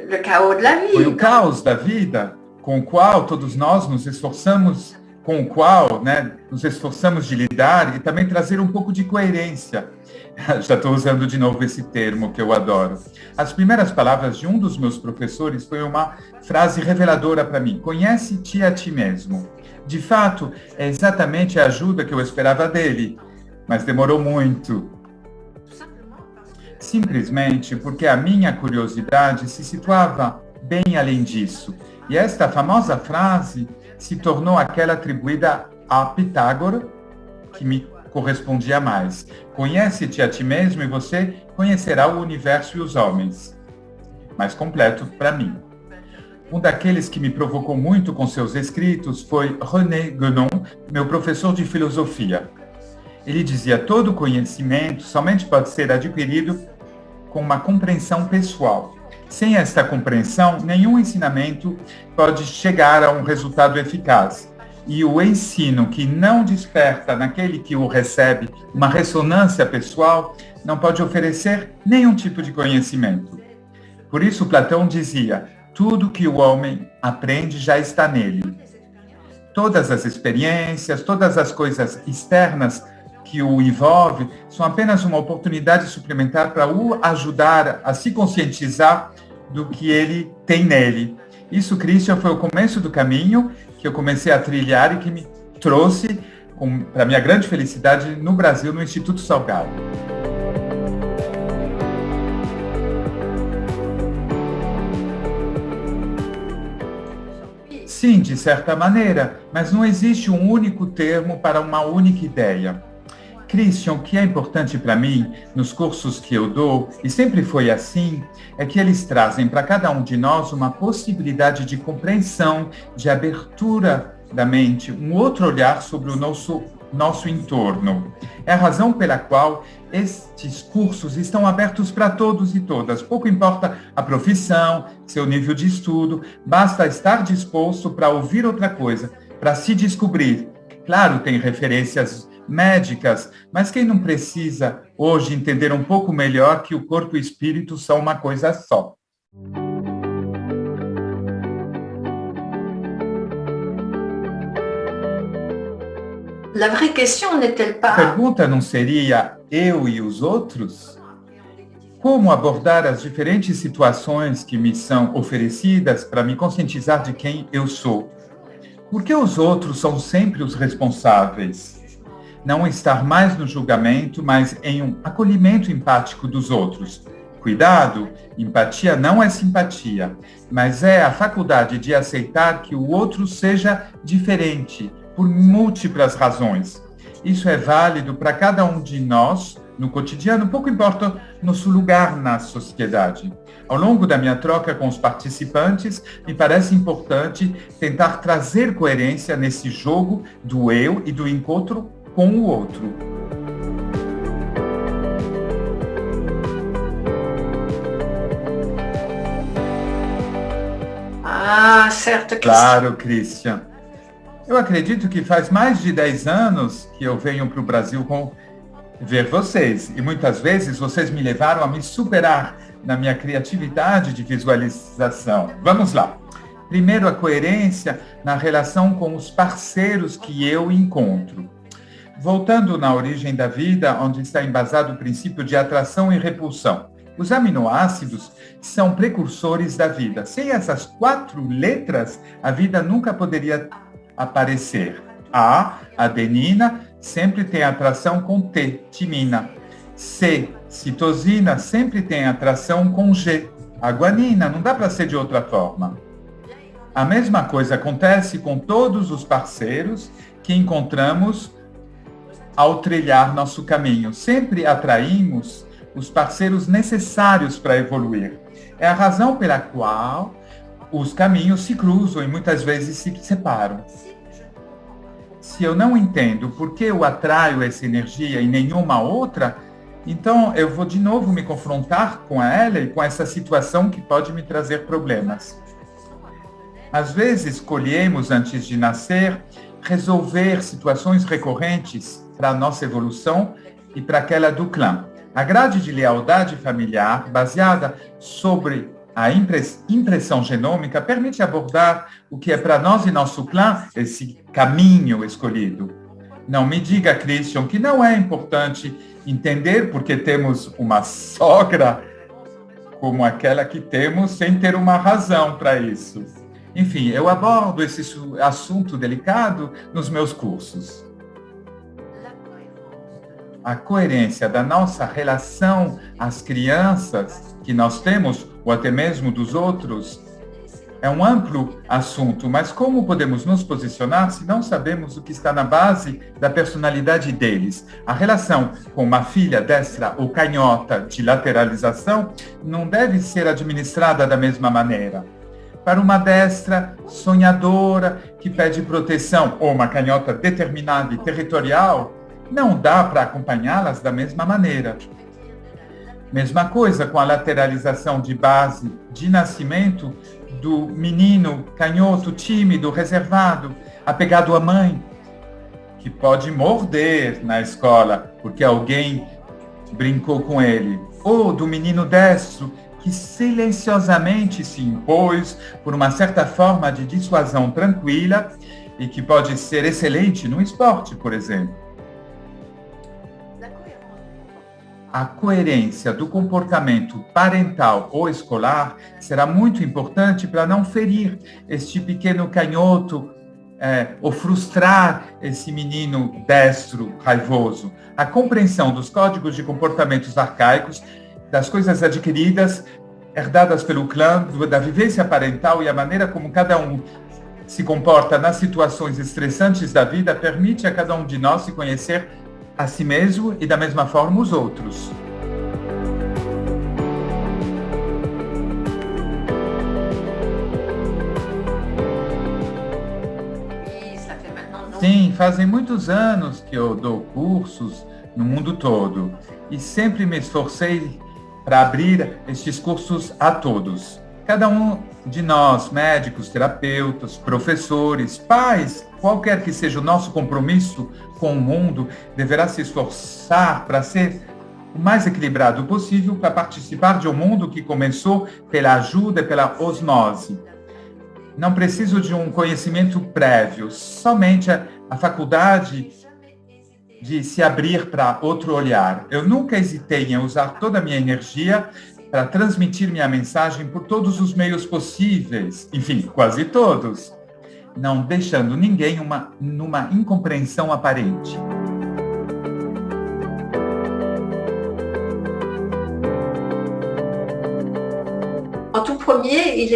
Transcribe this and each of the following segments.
le chaos de la vie. Foi o caos da vida com o qual todos nós nos esforçamos, com o qual, né, nos esforçamos de lidar e também trazer um pouco de coerência. Já estou usando de novo esse termo que eu adoro. As primeiras palavras de um dos meus professores foi uma frase reveladora para mim: conhece-te a ti mesmo. De fato, é exatamente a ajuda que eu esperava dele, mas demorou muito. Simplesmente porque a minha curiosidade se situava bem além disso. E esta famosa frase se tornou aquela atribuída a Pitágoras, que me correspondia mais. Conhece-te a ti mesmo e você conhecerá o universo e os homens. Mais completo para mim. Um daqueles que me provocou muito com seus escritos foi René Guénon, meu professor de filosofia. Ele dizia: todo conhecimento somente pode ser adquirido com uma compreensão pessoal. Sem esta compreensão, nenhum ensinamento pode chegar a um resultado eficaz. E o ensino que não desperta naquele que o recebe uma ressonância pessoal não pode oferecer nenhum tipo de conhecimento. Por isso, Platão dizia: tudo que o homem aprende já está nele. Todas as experiências, todas as coisas externas que o envolve são apenas uma oportunidade suplementar para o ajudar a se conscientizar do que ele tem nele. Isso, Christian, foi o começo do caminho que eu comecei a trilhar e que me trouxe, para minha grande felicidade, no Brasil, no Instituto Salgado. Sim, de certa maneira, mas não existe um único termo para uma única ideia. Christian, o que é importante para mim, nos cursos que eu dou, e sempre foi assim, é que eles trazem para cada um de nós uma possibilidade de compreensão, de abertura da mente, um outro olhar sobre o nosso entorno. É a razão pela qual estes cursos estão abertos para todos e todas. Pouco importa a profissão, seu nível de estudo, basta estar disposto para ouvir outra coisa, para se descobrir. Claro, tem referências médicas, mas quem não precisa hoje entender um pouco melhor que o corpo e o espírito são uma coisa só? La vraie question n'est-elle pas... A pergunta não seria eu e os outros? Como abordar as diferentes situações que me são oferecidas para me conscientizar de quem eu sou? Por que os outros são sempre os responsáveis? Não estar mais no julgamento, mas em um acolhimento empático dos outros. Cuidado, empatia não é simpatia, mas é a faculdade de aceitar que o outro seja diferente, por múltiplas razões. Isso é válido para cada um de nós, no cotidiano, pouco importa nosso lugar na sociedade. Ao longo da minha troca com os participantes, me parece importante tentar trazer coerência nesse jogo do eu e do encontro com o outro. Ah, certo. Claro, Christian. Eu acredito que faz mais de 10 anos que eu venho para o Brasil ver vocês. E muitas vezes vocês me levaram a me superar na minha criatividade de visualização. Vamos lá. Primeiro, a coerência na relação com os parceiros que eu encontro. Voltando na origem da vida, onde está embasado o princípio de atração e repulsão. Os aminoácidos são precursores da vida. Sem essas 4 letras, a vida nunca poderia aparecer. A, adenina, sempre tem atração com T, timina. C, citosina, sempre tem atração com G, a guanina. Não dá para ser de outra forma. A mesma coisa acontece com todos os parceiros que encontramos ao trilhar nosso caminho. Sempre atraímos os parceiros necessários para evoluir. É a razão pela qual os caminhos se cruzam e muitas vezes se separam. Se eu não entendo por que eu atraio essa energia e nenhuma outra, então eu vou de novo me confrontar com ela e com essa situação que pode me trazer problemas. Às vezes, escolhemos antes de nascer resolver situações recorrentes para a nossa evolução e para aquela do clã. A grade de lealdade familiar, baseada sobre A impressão genômica permite abordar o que é para nós e nosso clã esse caminho escolhido. Não me diga, Christian, que não é importante entender porque temos uma sogra como aquela que temos sem ter uma razão para isso. Enfim, eu abordo esse assunto delicado nos meus cursos. A coerência da nossa relação às crianças que nós temos, ou até mesmo dos outros, é um amplo assunto, mas como podemos nos posicionar se não sabemos o que está na base da personalidade deles? A relação com uma filha destra ou canhota de lateralização não deve ser administrada da mesma maneira. Para uma destra sonhadora que pede proteção ou uma canhota determinada e territorial, não dá para acompanhá-las da mesma maneira. Mesma coisa com a lateralização de base de nascimento do menino canhoto, tímido, reservado, apegado à mãe, que pode morder na escola porque alguém brincou com ele, ou do menino destro, que silenciosamente se impôs por uma certa forma de dissuasão tranquila e que pode ser excelente no esporte, por exemplo. A coerência do comportamento parental ou escolar será muito importante para não ferir este pequeno canhoto ou frustrar esse menino destro, raivoso. A compreensão dos códigos de comportamentos arcaicos, das coisas adquiridas, herdadas pelo clã, da vivência parental e a maneira como cada um se comporta nas situações estressantes da vida, permite a cada um de nós se conhecer a si mesmo e da mesma forma os outros. Sim, fazem muitos anos que eu dou cursos no mundo todo e sempre me esforcei para abrir estes cursos a todos. Cada um de nós, médicos, terapeutas, professores, pais, qualquer que seja o nosso compromisso com o mundo, deverá se esforçar para ser o mais equilibrado possível para participar de um mundo que começou pela ajuda e pela osmose. Não preciso de um conhecimento prévio, somente a faculdade de se abrir para outro olhar. Eu nunca hesitei em usar toda a minha energia para transmitir minha mensagem por todos os meios possíveis, enfim, quase todos, não deixando ninguém numa incompreensão aparente.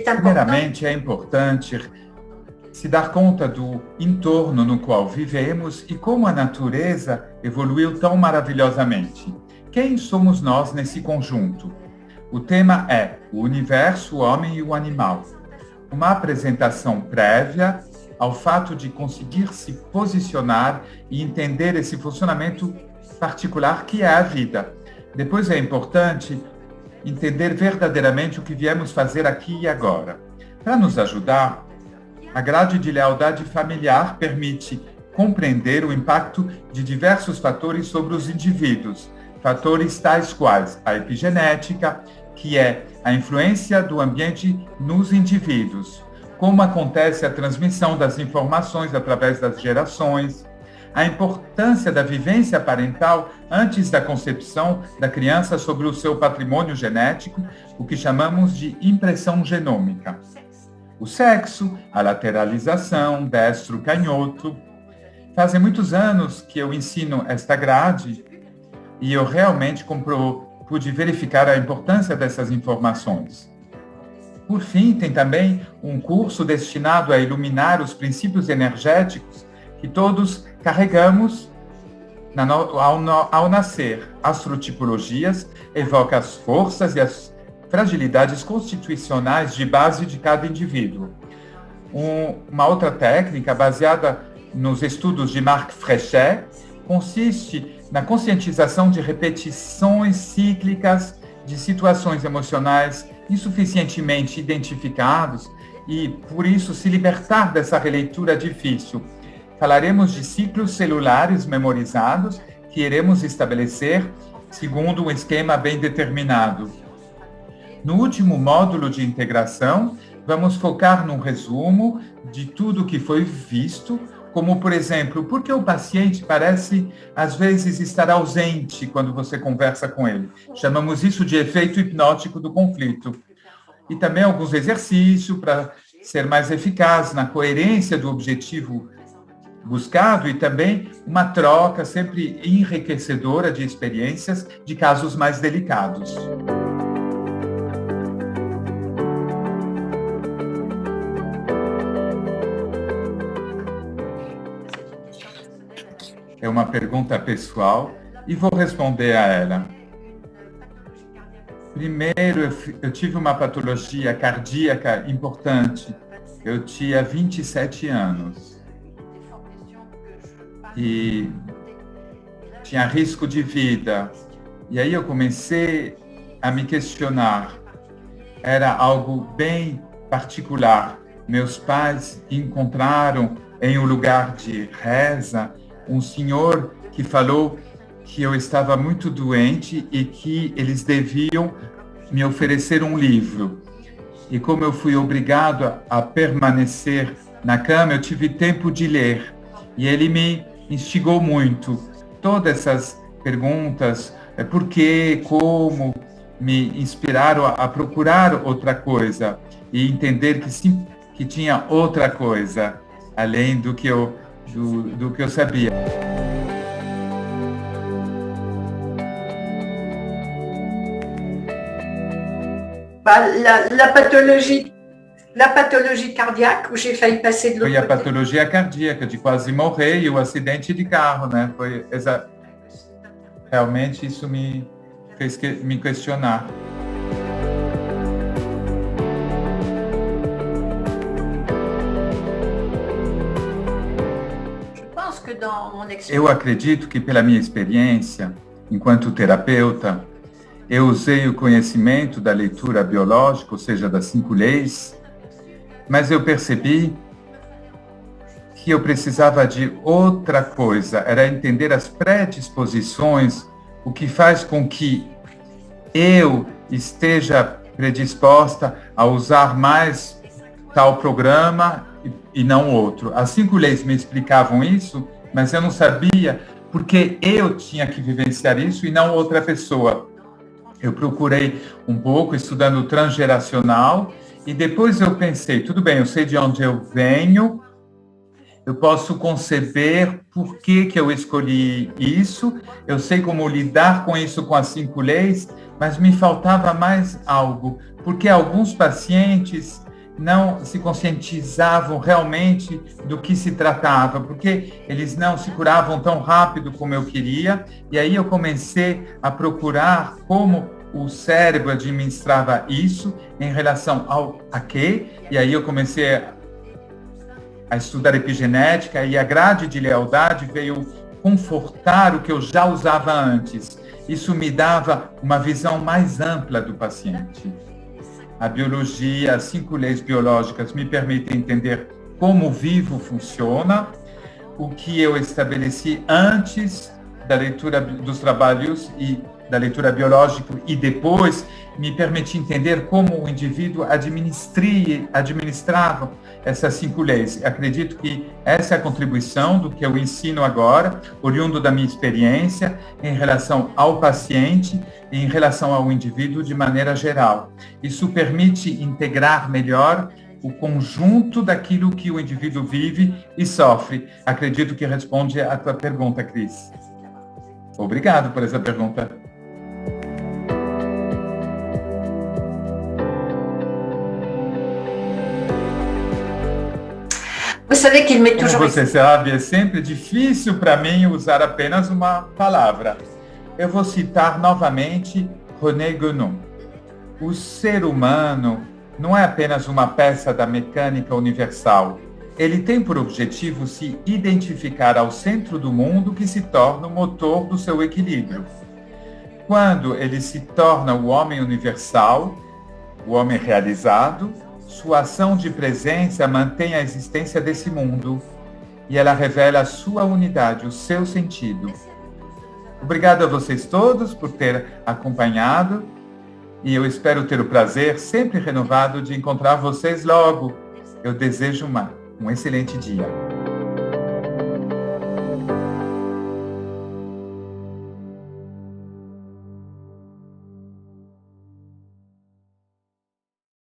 Primeiramente, é importante se dar conta do entorno no qual vivemos e como a natureza evoluiu tão maravilhosamente. Quem somos nós nesse conjunto? O tema é o universo, o homem e o animal. Uma apresentação prévia ao fato de conseguir se posicionar e entender esse funcionamento particular que é a vida. Depois é importante entender verdadeiramente o que viemos fazer aqui e agora. Para nos ajudar, a grade de lealdade familiar permite compreender o impacto de diversos fatores sobre os indivíduos. Fatores tais quais a epigenética, que é a influência do ambiente nos indivíduos, como acontece a transmissão das informações através das gerações, a importância da vivência parental antes da concepção da criança sobre o seu patrimônio genético, o que chamamos de impressão genômica. O sexo, a lateralização, destro-canhoto. Fazem muitos anos que eu ensino esta grade e eu realmente pude verificar a importância dessas informações. Por fim, tem também um curso destinado a iluminar os princípios energéticos que todos carregamos ao nascer. Astrotipologias evoca as forças e as fragilidades constitucionais de base de cada indivíduo. Uma outra técnica, baseada nos estudos de Marc Frechet, consiste na conscientização de repetições cíclicas de situações emocionais insuficientemente identificados e, por isso, se libertar dessa releitura difícil. Falaremos de ciclos celulares memorizados que iremos estabelecer segundo um esquema bem determinado. No último módulo de integração, vamos focar num resumo de tudo que foi visto, como, por exemplo, por que o paciente parece, às vezes, estar ausente quando você conversa com ele. Chamamos isso de efeito hipnótico do conflito. E também alguns exercícios para ser mais eficaz na coerência do objetivo buscado e também uma troca sempre enriquecedora de experiências de casos mais delicados. É uma pergunta pessoal e vou responder a ela. Primeiro, eu tive uma patologia cardíaca importante. Eu tinha 27 anos. E tinha risco de vida. E aí eu comecei a me questionar. Era algo bem particular. Meus pais encontraram em um lugar de reza um senhor que falou que eu estava muito doente e que eles deviam me oferecer um livro. E como eu fui obrigado a permanecer na cama, eu tive tempo de ler. E ele me instigou muito. Todas essas perguntas, por quê, como, me inspiraram a procurar outra coisa e entender que sim, que tinha outra coisa além do que eu sabia. La pathologie cardiaque, où j'ai failli passer de l'autre Foi a côté. patologia cardíaca, de quase morrer, e o acidente de carro, né? Realmente isso me fez me questionar. Eu acredito que, pela minha experiência, enquanto terapeuta, eu usei o conhecimento da leitura biológica, ou seja, das 5 leis, mas eu percebi que eu precisava de outra coisa, era entender as predisposições, o que faz com que eu esteja predisposta a usar mais tal programa e não outro. As 5 leis me explicavam isso, mas eu não sabia porque eu tinha que vivenciar isso e não outra pessoa. Eu procurei um pouco estudando transgeracional e depois eu pensei, tudo bem, eu sei de onde eu venho, eu posso conceber por que eu escolhi isso, eu sei como lidar com isso com as 5 leis, mas me faltava mais algo, porque alguns pacientes não se conscientizavam realmente do que se tratava, porque eles não se curavam tão rápido como eu queria, e aí eu comecei a procurar como o cérebro administrava isso em relação a quê, e aí eu comecei a estudar epigenética, e a grade de lealdade veio confortar o que eu já usava antes. Isso me dava uma visão mais ampla do paciente. A biologia, as 5 leis biológicas me permitem entender como o vivo funciona, o que eu estabeleci antes da leitura dos trabalhos e da leitura biológica e depois me permite entender como o indivíduo administrava essas 5 leis. Acredito que essa é a contribuição do que eu ensino agora, oriundo da minha experiência, em relação ao paciente e em relação ao indivíduo de maneira geral. Isso permite integrar melhor o conjunto daquilo que o indivíduo vive e sofre. Acredito que responde à tua pergunta, Cris. Obrigado por essa pergunta. Como você sabe, é sempre difícil para mim usar apenas uma palavra. Eu vou citar novamente René Guénon. O ser humano não é apenas uma peça da mecânica universal. Ele tem por objetivo se identificar ao centro do mundo que se torna o motor do seu equilíbrio. Quando ele se torna o homem universal, o homem realizado, sua ação de presença mantém a existência desse mundo e ela revela a sua unidade, o seu sentido. Obrigado a vocês todos por ter acompanhado E eu espero ter o prazer sempre renovado de encontrar vocês logo. Eu desejo um excelente dia.